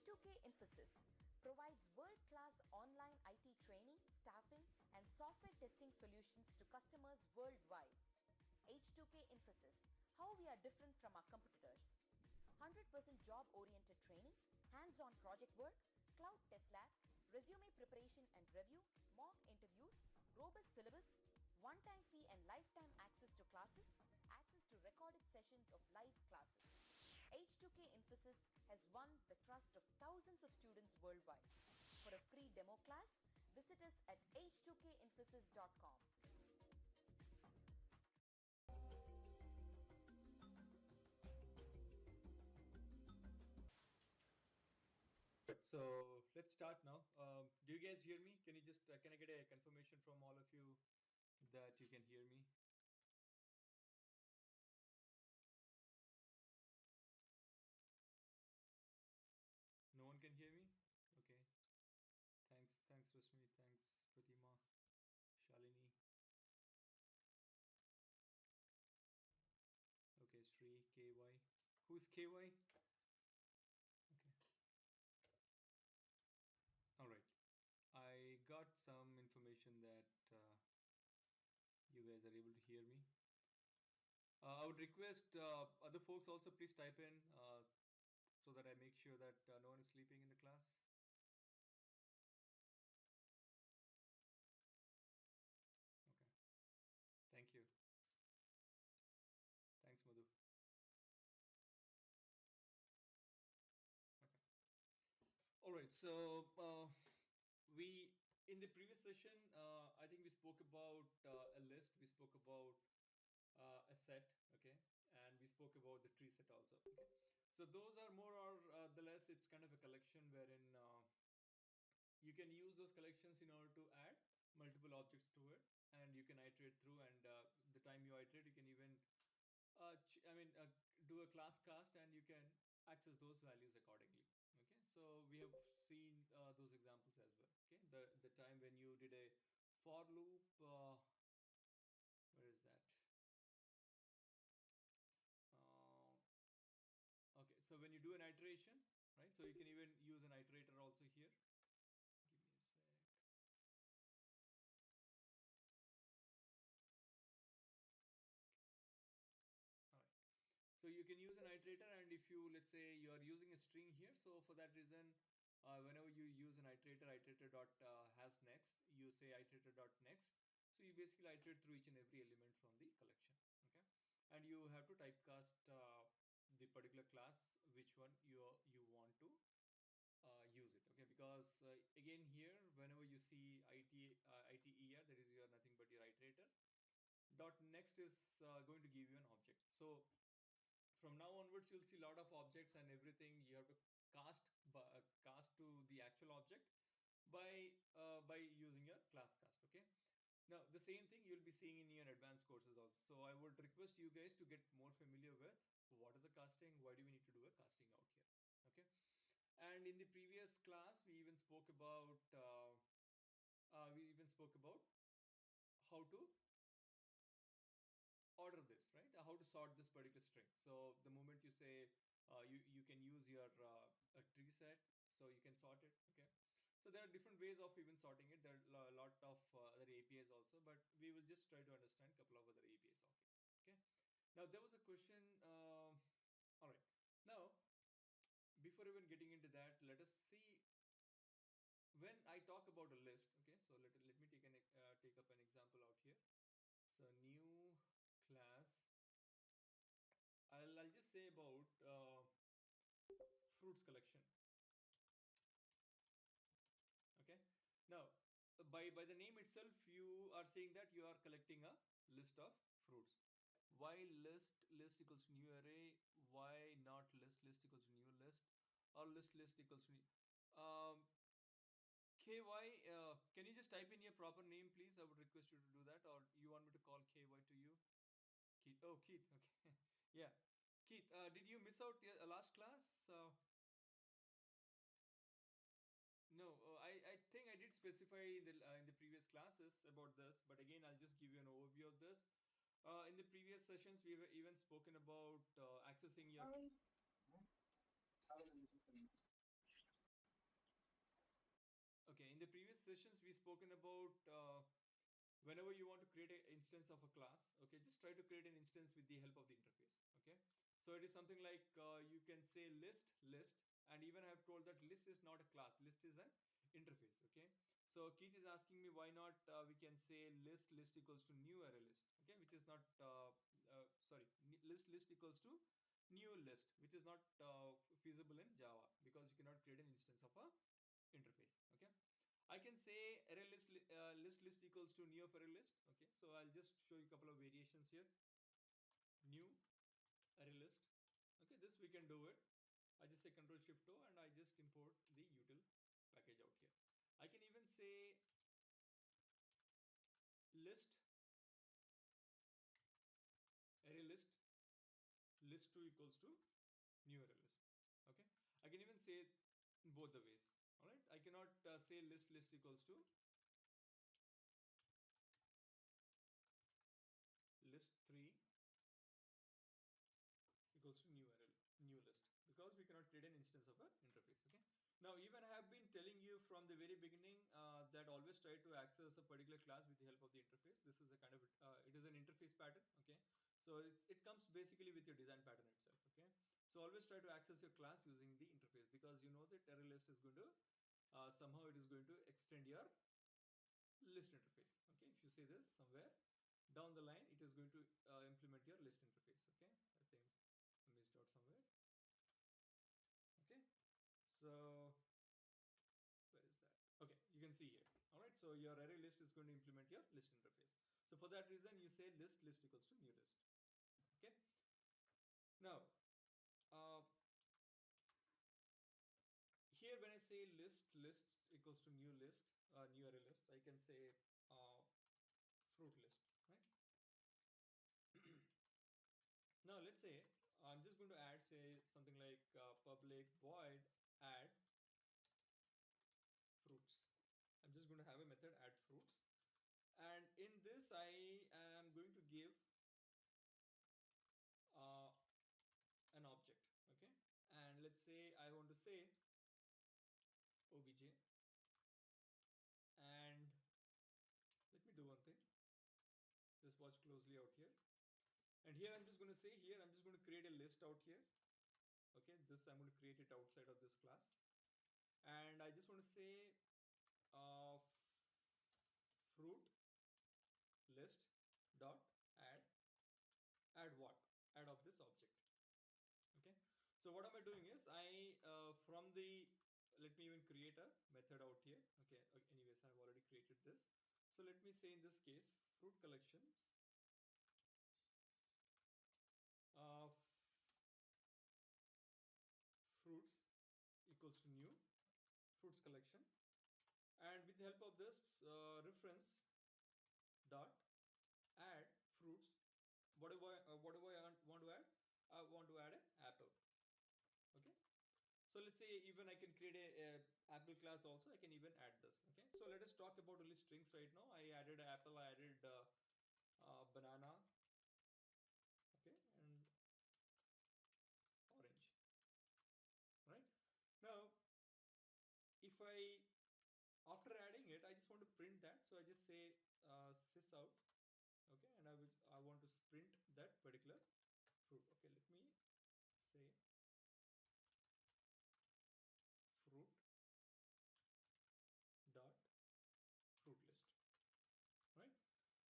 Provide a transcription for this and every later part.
H2K Infosys provides world-class online IT training, staffing, and software testing solutions to customers worldwide. H2K Infosys, how we are different from our competitors. 100% job-oriented training, hands-on project work, cloud test lab, resume preparation and review, mock interviews, robust syllabus, one-time fee and lifetime access to classes, access to recorded sessions of live classes. H2K Infosys has won the trust of thousands of students worldwide. For a free demo class, visit us at h2kinfosys.com. So let's start now. Do you guys hear me? Can you just can I get a confirmation from all of you that you can hear me? No one can hear me? Okay. Thanks, Rashmi. Thanks, Pratima, Shalini. Okay, Sri, KY. Who's KY? Okay. All right. I got some information that you guys are able to hear me. I would request other folks also please type in so that I make sure that no one is sleeping in the class. Okay. Thank you. Thanks, Madhu. Okay. All right. So we in the previous session, I think we spoke about a list. We spoke about a set. Okay, and we spoke about the tree set also. Okay. So those are more or the less. It's kind of a collection wherein you can use those collections in order to add multiple objects to it, and you can iterate through. And the time you iterate, you can even do a class cast, and you can access those values accordingly. Okay, so we have seen those examples as well. Okay, the time when you did a for loop, where is that? Okay, so when you do an iteration, right? So you can even use an iterator also here. Give me a sec. All right. So you can use an iterator, and if you, let's say you are using a string here, so for that reason, whenever you use an iterator, iterator dot has next, you say iterator dot next. So you basically iterate through each and every element from the collection. Okay, and you have to typecast the particular class which one you want to use it. Okay, because again here, whenever you see iter, that is your nothing but your iterator. Dot next is going to give you an object. So from now onwards, you'll see a lot of objects and everything. You have to cast to the actual object by using your class cast. Okay. Now the same thing you'll be seeing in your advanced courses also. So I would request you guys to get more familiar with what is a casting, why do we need to do a casting out here. Okay. And in the previous class, we even spoke about how to order this, right? How to sort this particular string. So the moment you say you can use your a tree set, so you can sort it. Okay. So there are different ways of even sorting it. There are a lot of other APIs also, but we will just try to understand a couple of other APIs of it. Okay. Now there was a question. All right. Now, before even getting into that, let us see when I talk about a list. Okay. So let me take up an example out here. So new class. I'll just say about fruits collection. Okay. Now, by the name itself, you are saying that you are collecting a list of fruits. Why list equals new array? Why not list equals new list? Or list equals new? KY, can you just type in your proper name, please? I would request you to do that. Or you want me to call KY to you? Keith. Oh, Keith. Okay. Yeah. Keith, did you miss out your last class? No, I think I did specify in the previous classes about this, but again, I'll just give you an overview of this. In the previous sessions, we have even spoken about accessing your. sessions we spoken about whenever you want to create an instance of a class, okay, just try to create an instance with the help of the interface. Okay, so it is something like you can say list, and even I have told that list is not a class, list is an interface. Okay, so Keith is asking me why not we can say list equals to new array list. Okay, which is not sorry, list equals to new list, which is not feasible in Java because you cannot create an instance of a interface. Okay, I can say array list equals to new of array list. Okay, so I'll just show you a couple of variations here. New array list. Okay, this we can do it. I just say Control Shift O and I just import the util package out here. I can even say list array list 2 equals to new array list. Okay, I can even say in both the ways. All right, I cannot say list equals to list 3 equals to new list because we cannot create an instance of an interface. Okay, now even I have been telling you from the very beginning that always try to access a particular class with the help of the interface. This is a kind of it is an interface pattern. Okay, so it comes basically with your design pattern itself. Okay, so always try to access your class using the interface because you know that array list is going to somehow it is going to extend your list interface. Okay, if you say this somewhere down the line it is going to implement your list interface. Okay, I think I missed out somewhere. Okay, so where is that? Okay, you can see here. All right, so your array list is going to implement your list interface. So for that reason you say list equals to new list. Okay, now uh, here when I say list equals to new list, new array list, I can say uh, fruit list, right? Now let's say I'm just going to add say something like public void add fruits. I'm just going to have a method add fruits, and in this I am going to give uh, an object. Okay, and let's say I want to say obj, and let me do one thing, just watch closely out here, and here I'm just going to say here I'm just going to create a list out here. Okay, this I'm going to create it outside of this class, and I just want to say uh, fruit list dot add what add of this object. Okay, so what am I doing is I from the let me even create a method out here. Okay, anyways I've already created this, so let me say in this case fruit collections of fruits equals to new fruits collection, and with the help of this reference dot add fruits, what do I want to add? I want to add an apple. Okay, so let's say even I can create a apple class also. I can even add this. Okay, so let us talk about only strings right now. I added apple, I added banana, okay, and orange. Right now, if I after adding it, I just want to print that. So I just say sys out. Okay, and I want to print that particular fruit. Okay, let me say fruit dot fruit list. Right.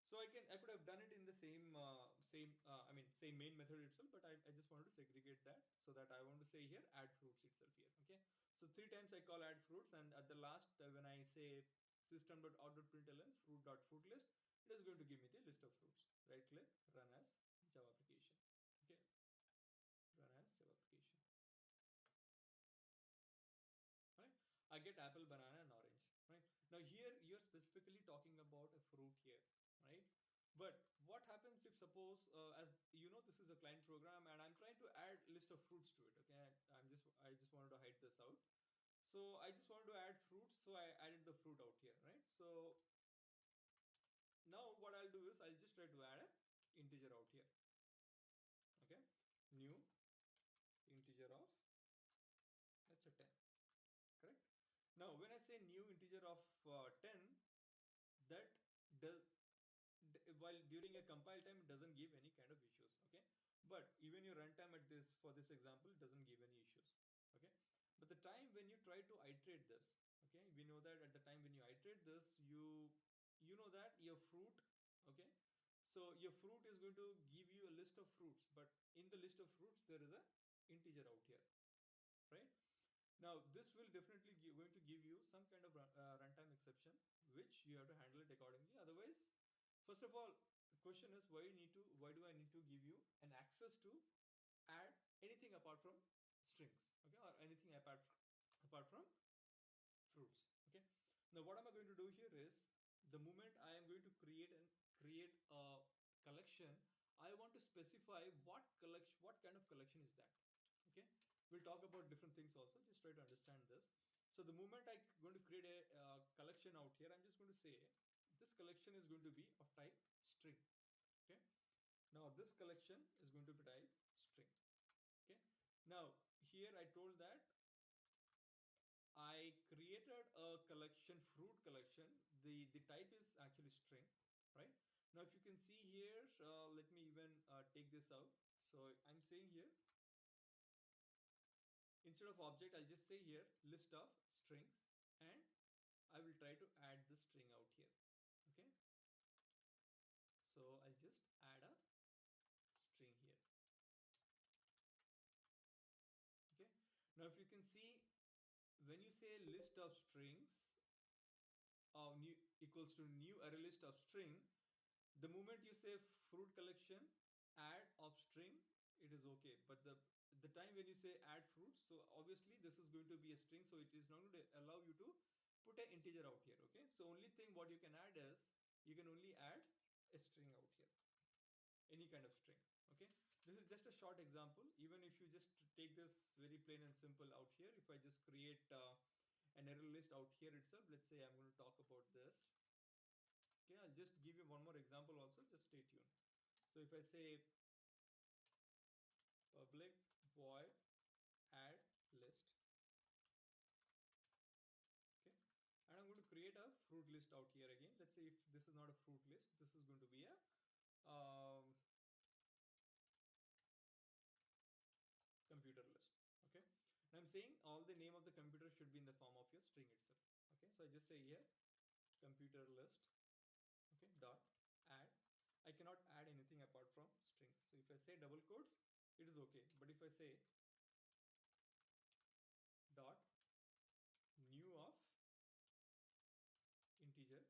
So I could have done it in the same I mean same main method itself, but I just wanted to segregate that so that I want to say here add fruits itself here. Okay, so 3 times I call add fruits, and at the last when I say system.out.println fruit.fruit list, it is going to give me the list of fruits. Right click, run as Java application. Okay, run as Java application. Right, I get apple, banana, and orange. Right now here you're specifically talking about a fruit here, right? But what happens if suppose as you know this is a client program and I'm trying to add list of fruits to it. Okay, I just wanted to hide this out, so I just wanted to add fruits, so I added the fruit out here, right? So now what I'll do is I'll just try to add a integer out here. Okay, new integer of, let's say 10. Correct. Now when I say new integer of 10, that does while during a compile time it doesn't give any kind of issues. Okay, but even your runtime at this for this example doesn't give any issues. Okay, but the time when you try to iterate this, okay, we know that at the time when you iterate this, you know that your fruit, okay, so your fruit is going to give you a list of fruits, but in the list of fruits there is a integer out here, right? Now this will definitely going to give you some kind of runtime exception, which you have to handle it accordingly. Otherwise, first of all, the question is why do I need to give you an access to add anything apart from strings, okay, or anything apart from fruits. Okay. Now what am I going to do here is the moment I am going to create a collection, I want to specify what kind of collection is that. Okay. We'll talk about different things also. Just try to understand this. So the moment I going to create a collection out here, I'm just going to say this collection is going to be of type string. Okay. Now this collection is going to be type string. Okay. Now here I told that I created a collection, fruit collection. The type is actually string, right? Now, if you can see here, let me even take this out. So I'm saying here, instead of object, I'll just say here list of strings, and I will try to add the string out here. Okay. So I'll just add a string here. Okay. Now, if you can see, when you say list of strings, new equals to new array list of string, the moment you say fruit collection add of string, it is okay, but the time when you say add fruits, so obviously this is going to be a string, so it is not going to allow you to put an integer out here. Okay, so only thing what you can add is you can only add a string out here, any kind of string. Okay, this is just a short example. Even if you just take this very plain and simple out here, if I just create an array list out here itself, let's say I'm going to talk about this. Okay, I'll just give you one more example also, just stay tuned. So if I say public void add list, okay, and I'm going to create a fruit list out here again. Let's say if this is not a fruit list, this is going to be a computer list. Okay, and I'm saying all the name of the computer should be in the form of your string itself. Okay, so I just say here computer list, okay, dot add. I cannot add anything apart from strings. So if I say double quotes, it is okay. But if I say dot new of integer,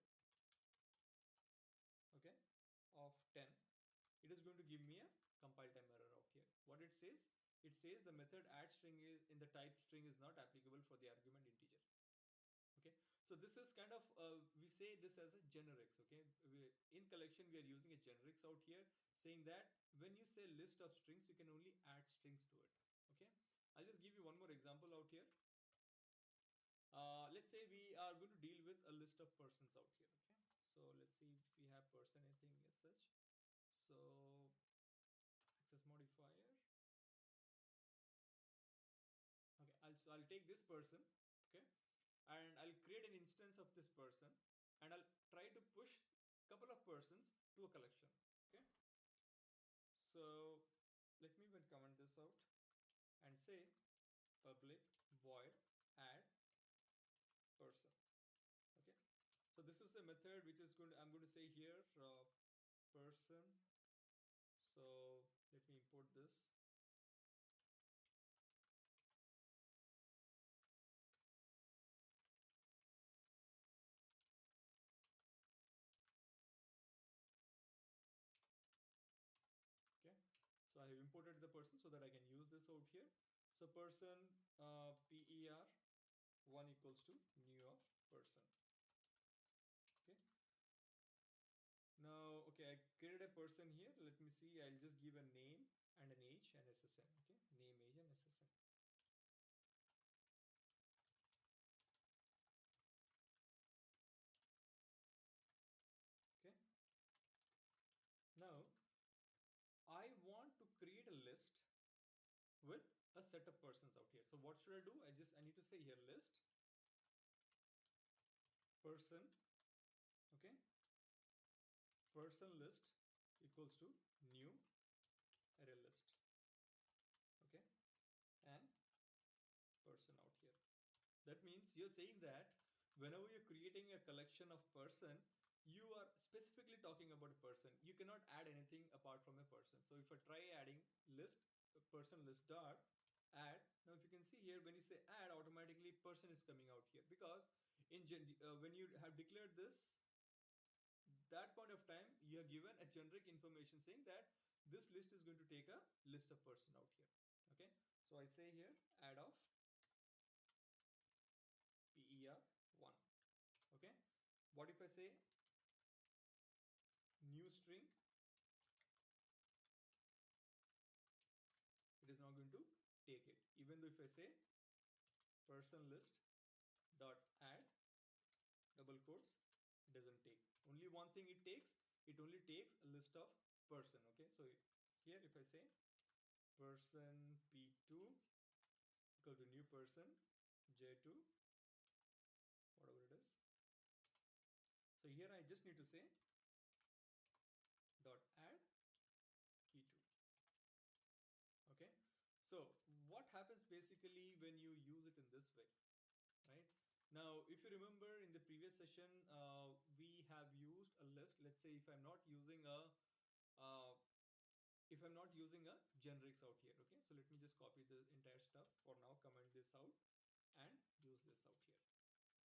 okay, of 10, it is going to give me a compile time error out here. What it says, it says the method add string is in the type string is not applicable for the argument integer. Okay, so this is kind of we say this as a generics. Okay, in collection we are using a generics out here, saying that when you say list of strings, you can only add strings to it. Okay, I'll just give you one more example out here. Let's say we are going to deal with a list of persons out here. Okay, so let's see if we have person anything as such. So access modifier. Okay, I'll take this person. Okay, and I'll create an instance of this person, and I'll try to push a couple of persons to a collection. Okay, so let me even comment this out and say public void add person. Okay, so this is a method which is going to, I'm going to say here person. So let me import this. Okay, so I have imported the person so that I can use this out here. So person per 1 equals to new of person. Okay, now okay, I created a person here. Let me see, I'll just give a name and an age and SSN. Okay, name, age and SSN. Okay, now I want to create a list with a set of persons out here. So what should I do? I need to say here list person, okay, person list equals to new array list, okay, and person out here. That means you're saying that whenever you're creating a collection of person, you are specifically talking about a person. You cannot add anything apart from a person. So if I try adding list, person list dot add, now if you can see here, when you say add, automatically person is coming out here, because when you have declared this, that point of time you have given a generic information saying that this list is going to take a list of person out here. Okay, so I say here add of per1. Okay, what if I say new string? It is not going to take it, even though if I say person list dot add double quotes, it doesn't take. Only one thing it takes, it only takes a list of person. Okay, so here if I say person p2 equal to new person j2, whatever it is, so here I just need to say dot add p2. Okay, so what happens basically when you use it in this way, right? Now if you remember in the previous session, we have used a list. Let's say if I'm not using a uh, generics out here. Okay, so let me just copy the entire stuff for now, comment this out and use this out here.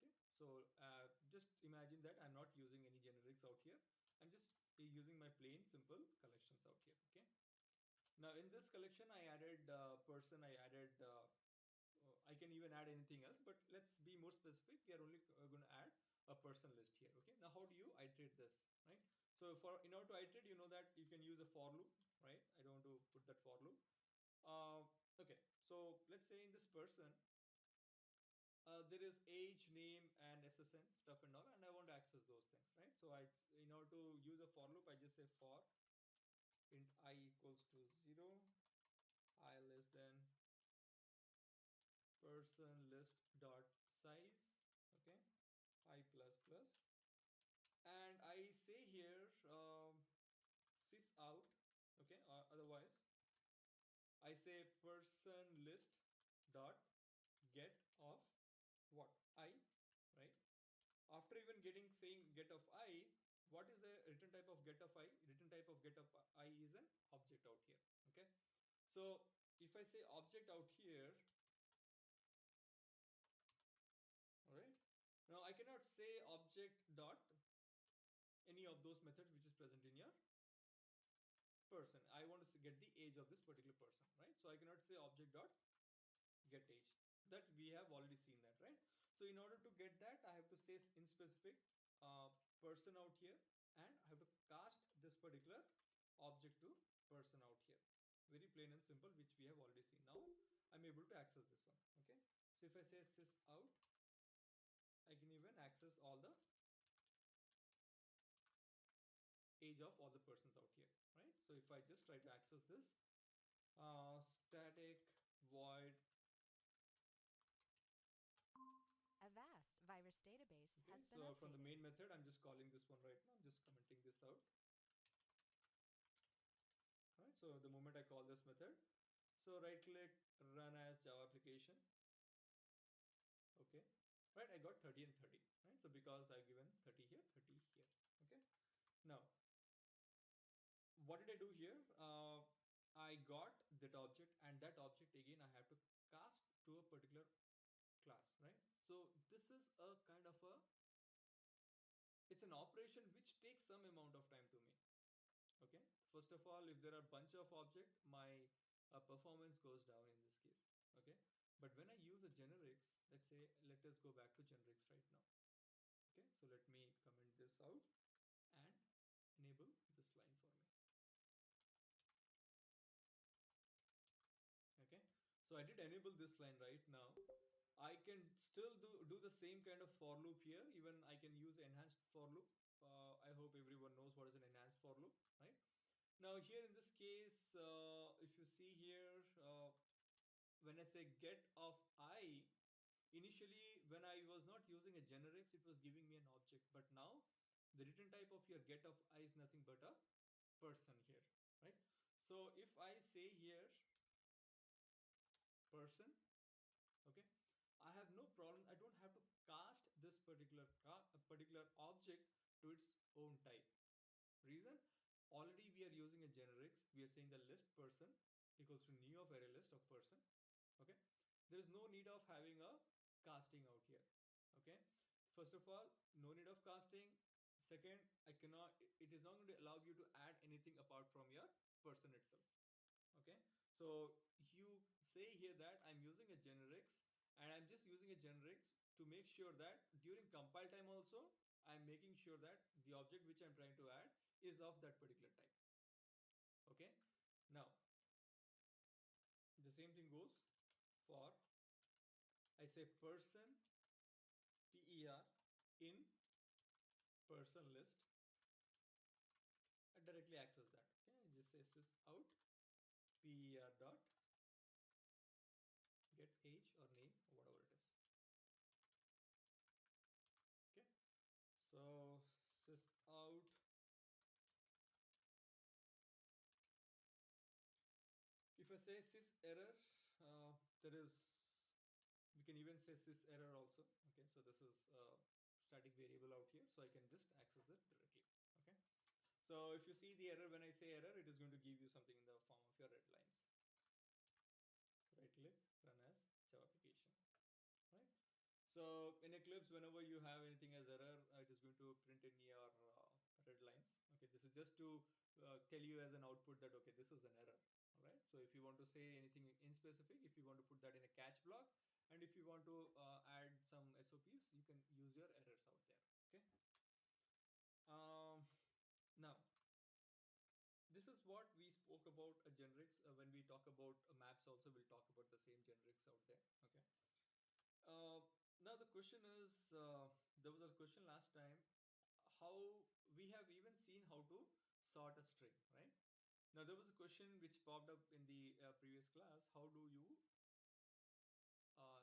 Okay, so just imagine that I'm not using any generics out here. I'm just using my plain simple collections out here. Okay, now in this collection I added person, I added I can even add anything else, but let's be more specific. We are only going to add a person list here. Okay, now how do you iterate this, right? So for in order to iterate, you know that you can use a for loop, right? I don't want to put that for loop. uh, okay, so let's say in this person, there is age, name and ssn stuff and all, and I want to access those things, right? So in order to use a for loop, I just say for int I equals to 0, I less than person list dot size, okay, I plus plus, and I say here sys out, okay, or otherwise I say person list dot get of what I, right? After even getting saying get of I, what is the return type of get of I? Return type of get of I is an object out here. Okay, so if I say object out here, all right, now I cannot say object dot any of those methods which is present in your person. I want to get the age of this particular person, right? So I cannot say object dot get age. That we have already seen that, right? So in order to get that, I have to say in specific person out here, and I have to cast this particular object to person out here. Very plain and simple, which we have already seen. Now I'm able to access this one. Okay, so if I say sys out, I can even access all the age of all the persons out here, right? So if I just try to access this, static void. A vast virus database Okay, has been so from the updated. main method, I'm just calling this one right now. I'm just commenting this out. All right, so the moment I call this method, so right click, run as Java application. Okay, right, I got 30 and 30, right? So because I've given 30 here, 30 here. Okay, now what did I do here? I got that object, and that object again I have to cast to a particular class, right? So this is a kind of a, it's an operation which takes some amount of time to me. Okay, first of all, if there are bunch of object, my performance goes down in this case. Okay, but when I use a generics, let's say, let us go back to generics right now. Okay, so let me comment this out and enable this line for me. Okay, so I did enable this line right now. I can still do the same kind of for loop here. Even I can use enhanced for loop. I hope everyone knows what is an enhanced for loop, right? Now here in this case, if you see here, when I say get of I, initially when I was not using a generics, it was giving me an object. But now the return type of your get of I is nothing but a person here, right? So if I say here person, okay, I have no problem. I don't have to cast this particular object to its own type. Reason, already we are using a generics. We are saying the list person equals to new of array list of person. Okay, there is no need of having a casting out here. Okay, first of all, no need of casting. Second, I cannot, it is not going to allow you to add anything apart from your person itself. Okay, so you say here that I'm using a generics, and I'm just using a generics to make sure that during compile time also I'm making sure that the object which I'm trying to add is of that particular type. Okay, now the same thing goes for, I say person per in person list, I directly access that. Okay, I just say sys out per dot get age or name or whatever it is. Okay, so sys out, if I say sys error, there is, we can even say sys error also. Okay, so this is a static variable out here, so I can just access it directly. Okay, so if you see the error, when I say error, it is going to give you something in the form of your red lines. Right click, run as Java application, right? So in Eclipse, whenever you have anything as error, it is going to print in your red lines. Okay, this is just to tell you as an output that okay, this is an error. All right. So if you want to say anything in specific, if you want to put that in a catch block, and if you want to add some SOPs, you can use your errors out there. Okay. Now this is what we spoke about generics. When we talk about maps, also we'll talk about the same generics out there. Okay. Uh, Now the question is, there was a question last time, how we have even seen how to sort a string, right? Now there was a question which popped up in the previous class. How do you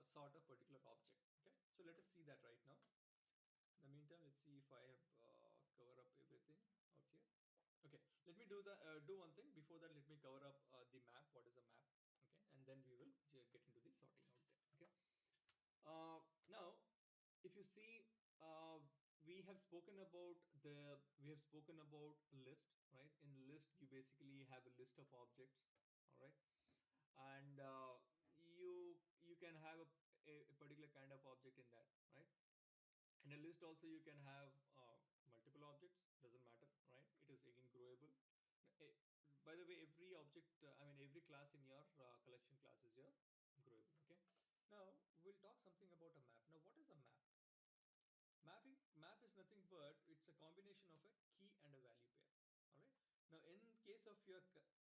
sort a particular object? Okay, so let us see that right now. In the meantime, let's see if I have cover up everything out here. Okay, let me do one thing. Before that, let me cover up the map. What is a map? Okay, and then we will get into the sorting out there. Okay. Now, if you see, we have spoken about list, right? In list, you basically have a list of objects, all right, and you can have a particular kind of object in that, right? In a list also you can have multiple objects, doesn't matter, right? It is again growable. Eh, by the way, every object, I mean every class in your collection class is your growable. Okay, now we'll talk something about a map. Now what is a map? Map is nothing but it's a combination of a key and a value pair. All right, now in case of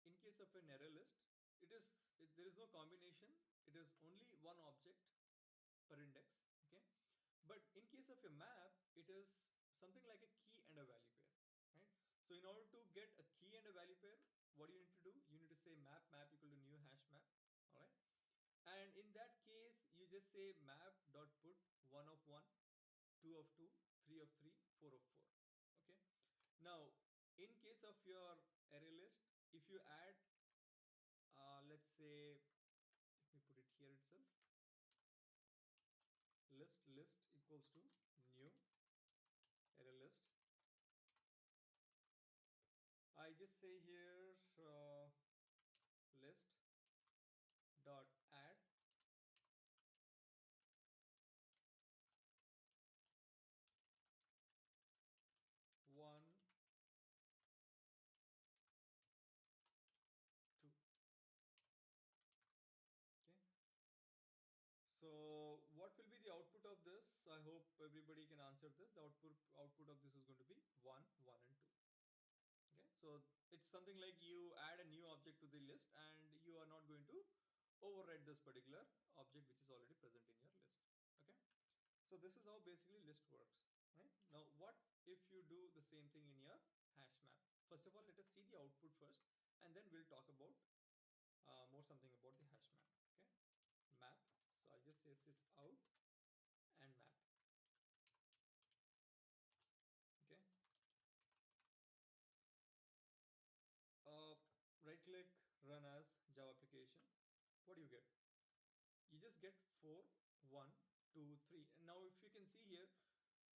in case of an array list, there is no combination, it is only one object per index. Okay, but in case of a map, it is something like a key and a value pair, right? So in order to get a key and a value pair, what do you need to do? You need to say map equal to new hash map, all right? And in that case, you just say map dot put one of one, two of two, three of three, four of four. Okay. Now, in case of your array list, if you add, let's say, let me put it here itself, list equals to new array list. I just say here list dot add one, two. Okay. So what will be the output of this? I hope everybody can answer this. The output of this is going to be 1, 1 and 2. Okay. So it's something like you add a new object to the list and you are not going to override this particular object which is already present in your list. Okay. So this is how basically list works, right? Now what if you do the same thing in your hash map? First of all, let us see the output first and then we'll talk about more something about the hash map. Okay, map. So I just say sys out and run as Java application, what do you get? You just get 4, 1, 2, 3. And now if you can see here,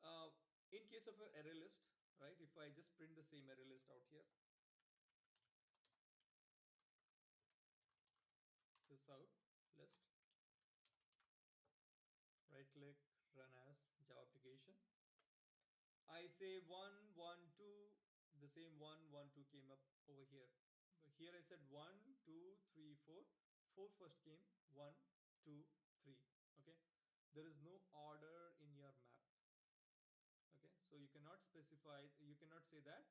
uh, in case of an array list, right, if I just print the same array list out here, sys out list, right click, run as Java application. I say 1, 1, 2, the same 1, 1, 2 came up over here. But here I said 1, 2, 3, 4. 4 first came, 1, 2, 3. Okay. There is no order in your map. Okay. So you cannot specify, you cannot say that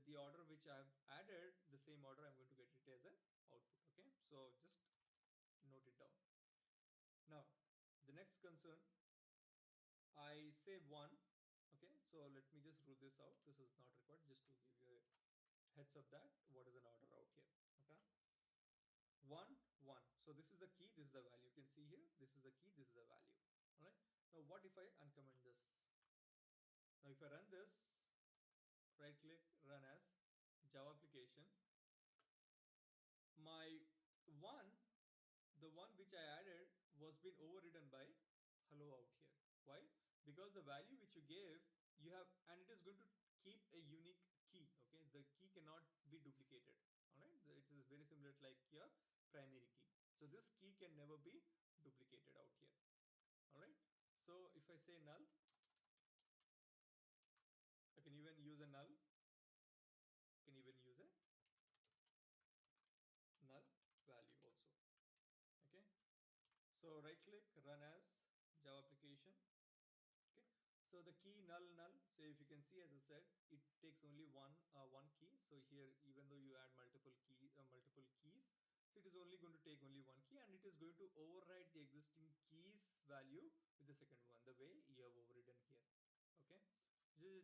the order which I have added, the same order I'm going to get it as an output. Okay. So just note it down. Now, the next concern, I say 1. Okay, so let me just rule this out. This is not required, just to give you a heads up that what is an order out here. Okay, 1, 1. So this is the key, this is the value. You can see here, this is the key, this is the value. All right. Now, what if I uncomment this? Now, if I run this, right click, run as Java application, my 1, the one which I added was been overridden by hello out here. Why? Because the value which you gave, you have, and it is going to keep a unique key. Okay, the key cannot be duplicated. All right, it is very similar to like your primary key. So this key can never be duplicated out here. All right. So if I say null, I can even use a null. I can even use a null value also. Okay. So right click, run as Java application. Okay, so the key null null. So if you can see, as I said, it takes only one key. So here, even though you add multiple keys, so it is only going to take only one key, and it is going to override the existing keys value with the second one, the way you have overridden here. Okay,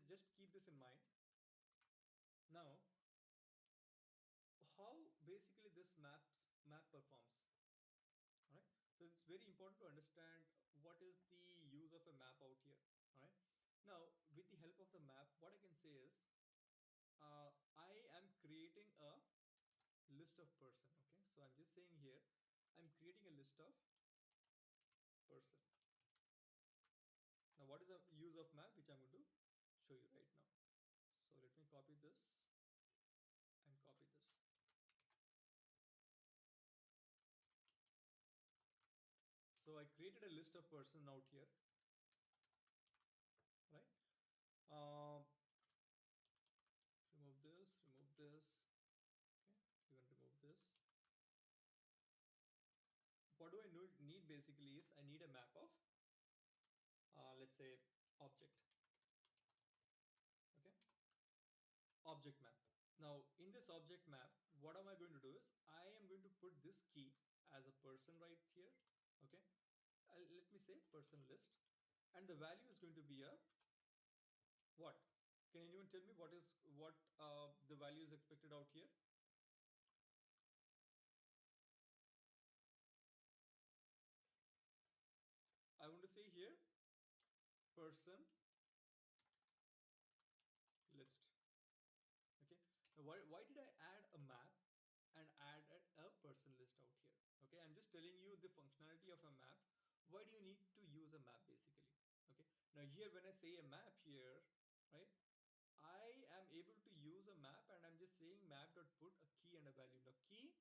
just keep this in mind. Now, how basically this map performs? All right, so it's very important to understand what is the use of a map out here. All right, now with the help of the map, what I can say is I am creating a list of person. Okay, so I'm just saying here I'm creating a list of person. Now, what is the use of map, which I'm going to show you right now? So let me copy this and copy this. So I created a list of person out here, right? Remove this, okay, even remove this. What do I need basically is I need a map of, let's say, object. Okay, object map. Now in this object map, what am I going to do is I am going to put this key as a person right here. Okay, let me say person list, and the value is going to be a what? Can anyone tell me what is the value is expected out here? I want to say here person list. Okay, now why did I add a map and add a person list out here? Okay, I'm just telling you the functionality of a map. Why do you need to use a map basically? Okay, now here when I say a map here, right, I am able to use a map, and I'm just saying map dot put a key and a value. Now key,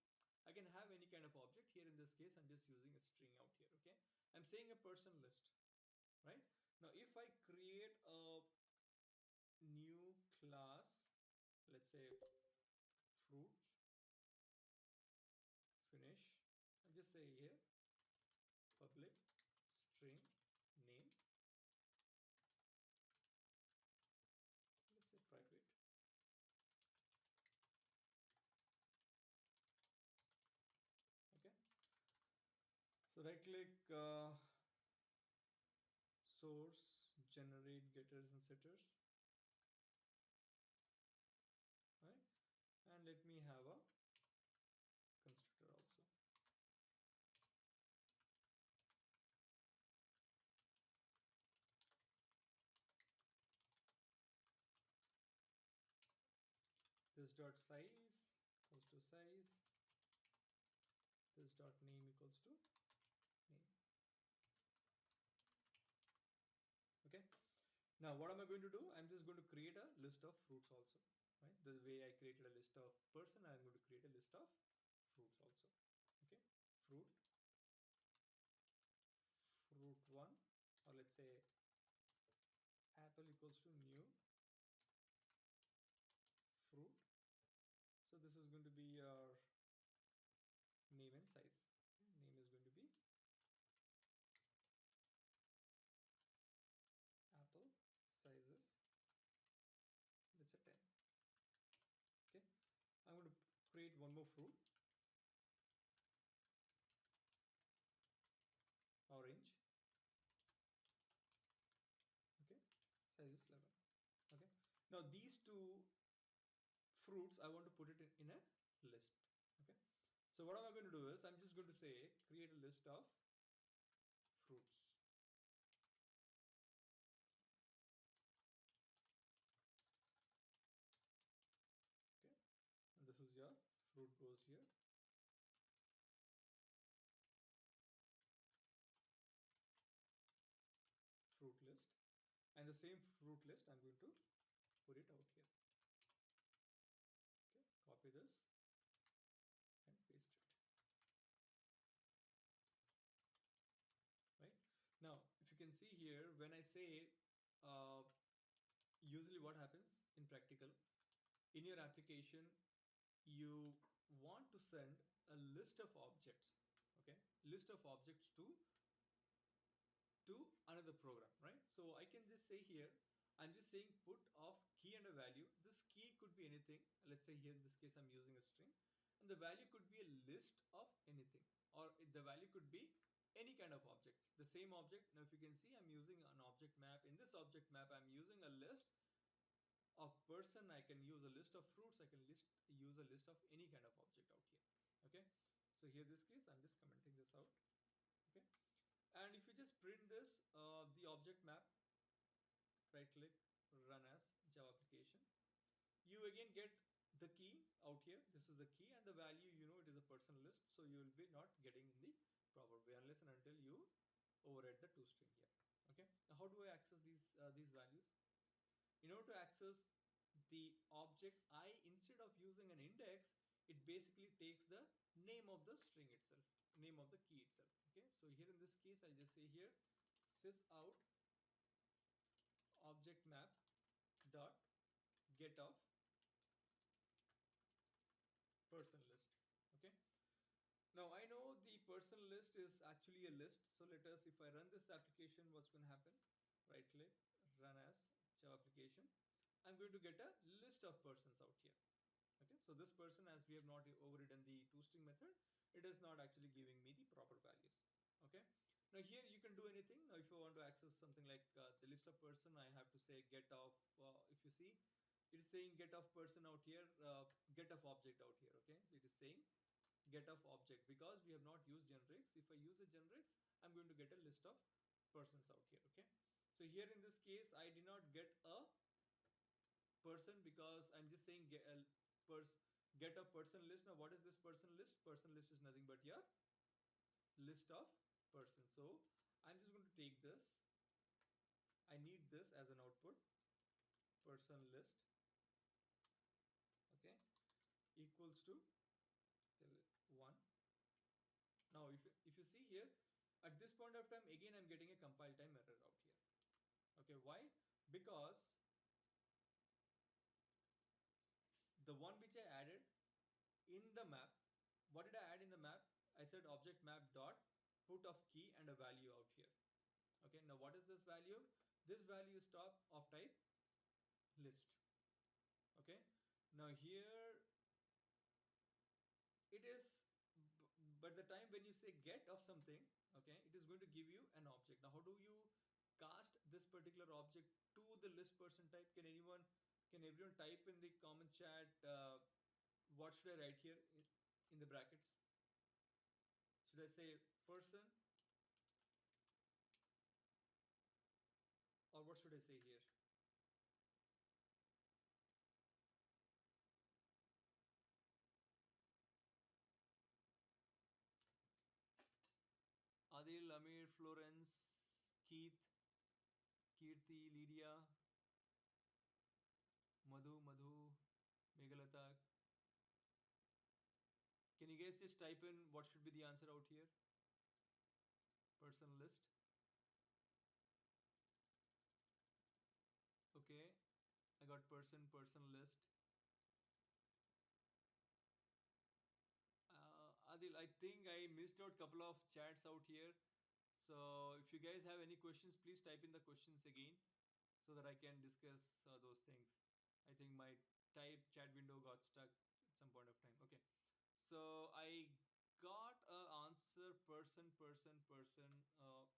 I can have any kind of object. Here in this case, I'm just using a string out here. Okay, I'm saying a person list, right? Now if I create a new class, let's say fruits, finish, and just say here public string name, let's say private. Okay, so right click, source, generate getters and setters, right? And let me have a constructor also. This dot size equals to size, this dot name equals to name. Okay. Now what am I going to do? I'm just going to create a list of fruits also, right? The way I created a list of person, I'm going to create a list of fruits also. Okay. Fruit, fruit1, or let's say apple equals to new fruit. So this is going to be your name and size. Name is going to be apple, sizes, let's say 10. Okay. I'm going to create one more fruit, orange. Okay. Size is 11. Okay. Now these two fruits, I want to put it in a list. Okay. So what am I going to do is I'm just going to say create a list of fruits. Okay. And this is your fruit goes here. Fruit list. And the same fruit list I'm going to put it out here. Okay. Copy this and paste it. Right. Now, if you can see here, when I say uh, usually what happens in practical, in your application, you want to send a list of objects, okay, list of objects to another program, right? So I can just say here, I'm just saying put of key and a value. This key could be anything. Let's say here in this case I'm using a string, and the value could be a list of anything, or the value could be any kind of object, the same object. Now if you can see, I'm using an object map. In this object map I'm using a list of person. I can use a list of fruits. I can use a list of any kind of object out here. Okay. So here this case I'm just commenting this out. Okay. And if you just print this, the object map, right click, run as Java application, you again get the key out here. This is the key, and the value, you know, it is a person list, so you will be not getting in the proper way unless and until you override the toString here. Okay. Now how do I access these values? In order to access the object I, instead of using an index, it basically takes the name of the string itself, name of the key itself. Okay. So here in this case I'll just say here sysout object map dot get of person list. Okay. Now I know the person list is actually a list. So let us, if I run this application, what's going to happen? Right click, run as Java application. I'm going to get a list of persons out here. Okay. So this person, as we have not overridden the toString method, it is not actually giving me the proper values. Okay. Now here you can do anything. Now if you want to access something like the list of person, I have to say get of, if you see, it is saying get of person out here, get of object out here. Okay. So it is saying get of object because we have not used generics. If I use a generics, I'm going to get a list of persons out here. Okay. So here in this case, I did not get a person because I'm just saying get a person list. Now what is this person list? Person list is nothing but your list of persons. So I'm just going to take this. I need this as an output, person list, okay, equals to 1. Now if you see here, at this point of time, again I'm getting a compile time error out here. Okay, why? Because the one which I added in the map, what did I add in the map? I said object map dot put of key and a value out here. Okay, now what is this value? This value is top of type list. Okay, now here it is, but the time when you say get of something, okay, it is going to give you an object. Now how do you cast this particular object to the list person type? Can everyone type in the comment chat, what should I write here in the brackets? Should I say person, or what should I say here? Adil, Amir, Florence, Keith, Kirti, Lydia, Madhu, Meghalata. Can you guys just type in what should be the answer out here? Person list. Okay, I got person list. Adil, I think I missed out couple of chats out here. So if you guys have any questions, please type in the questions again so that I can discuss those things. I think my type chat window got stuck at some point of time. Okay. So I got a answer person.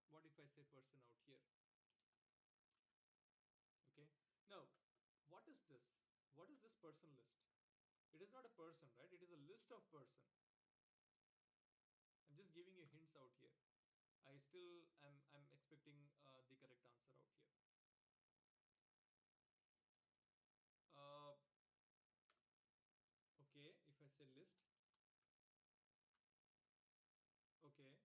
What if I say person out here? Okay. Now, what is this? What is this person list? It is not a person, right? It is a list of person. I'm just giving you hints out here. I still am expecting the correct answer out here. Uh, okay, if I say list, okay,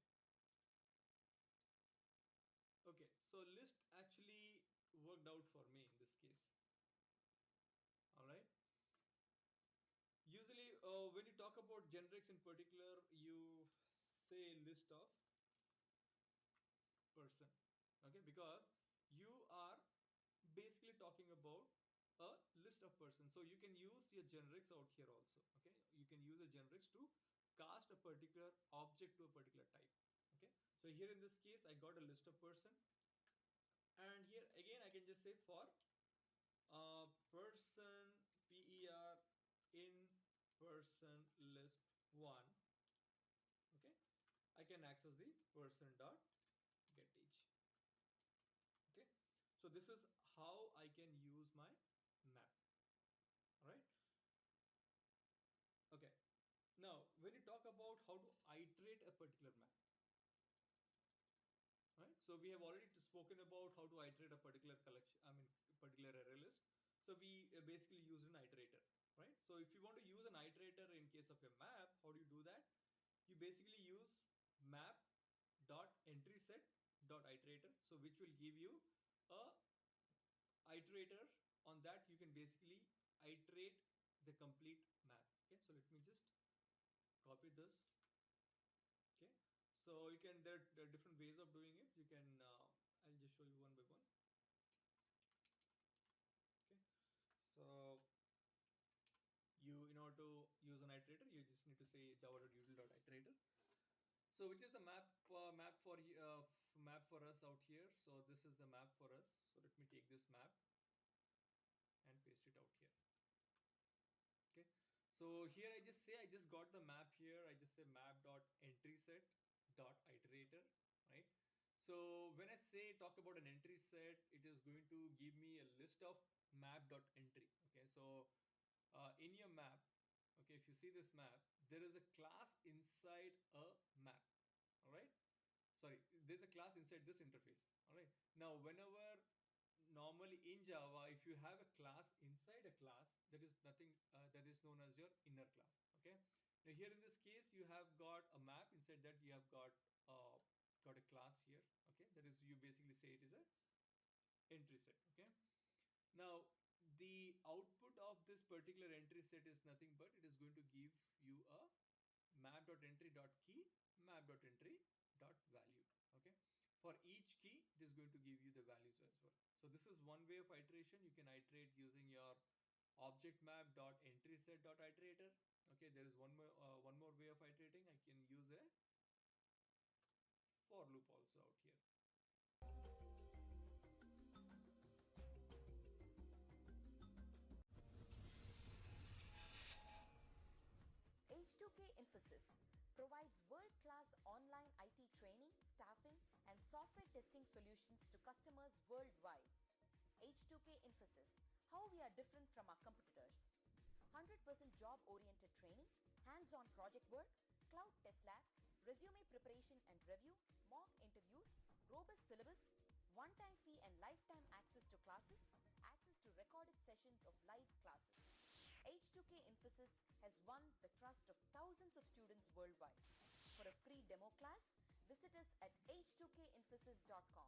okay. So list actually worked out for me in this case. All right. Usually, when you talk about generics in particular, you say list of person. Okay, because you are basically talking about a list of persons. So you can use your generics out here also. Okay, you can use the generics to cast a particular object to a particular type. Okay, so here in this case I got a list of person, and here again I can just say for person per in person list 1. Okay, I can access the person dot get age. Okay, so this is how I can use my map. All right. Okay, now when you talk about how to iterate a particular map, right? So we have already spoken about how to iterate a particular collection, I mean particular array list. So we basically use an iterator, right? So if you want to use an iterator in case of a map, how do you do that? You basically use map dot entry set dot iterator, so which will give you a iterator. On that you can basically iterate the complete map. Okay, so let me just copy this. Okay, so you can, there are different ways of doing it. You can I'll just show you one by one. Okay, so you, in order to use an iterator, you just need to say java.util.iterator. So which is the map for us out here. So this is the map for us. So let me take this map and paste it out here. Okay, so here I just say I just got the map here. I just say map.entryset.iterator, right? So when I say talk about an entry set, it is going to give me a list of map.entry. Okay, so in your map, okay, if you see this map, there is a class inside a map. All right, sorry, there's a class inside this interface. All right, now whenever normally in Java, if you have a class inside a class, that is nothing, that is known as your inner class. Okay, now here in this case you have got a map. Inside that you have got a class here. Okay, that is, you basically say it is a entry set. Okay, now the output of this particular entry set is nothing but it is going to give you a map.entry.key, map.entry.value. Okay, for each key it is going to give you the values as well. So this is one way of iteration. You can iterate using your object map.entryset.iterator. Okay, there is one more way of iterating. I can use a for loop also out here. H2K Infosys provides world-class online IT training, staffing, and software testing solutions to customers worldwide. H2K Infosys, how we are different from our competitors. 100% job-oriented training, hands-on project work, cloud test lab, resume preparation and review, mock interviews, robust syllabus, one-time fee and lifetime access to classes, access to recorded sessions of live classes. H2K Infosys has won the trust of thousands of students worldwide. For a free demo class, Visit us at h2kinfosys.com.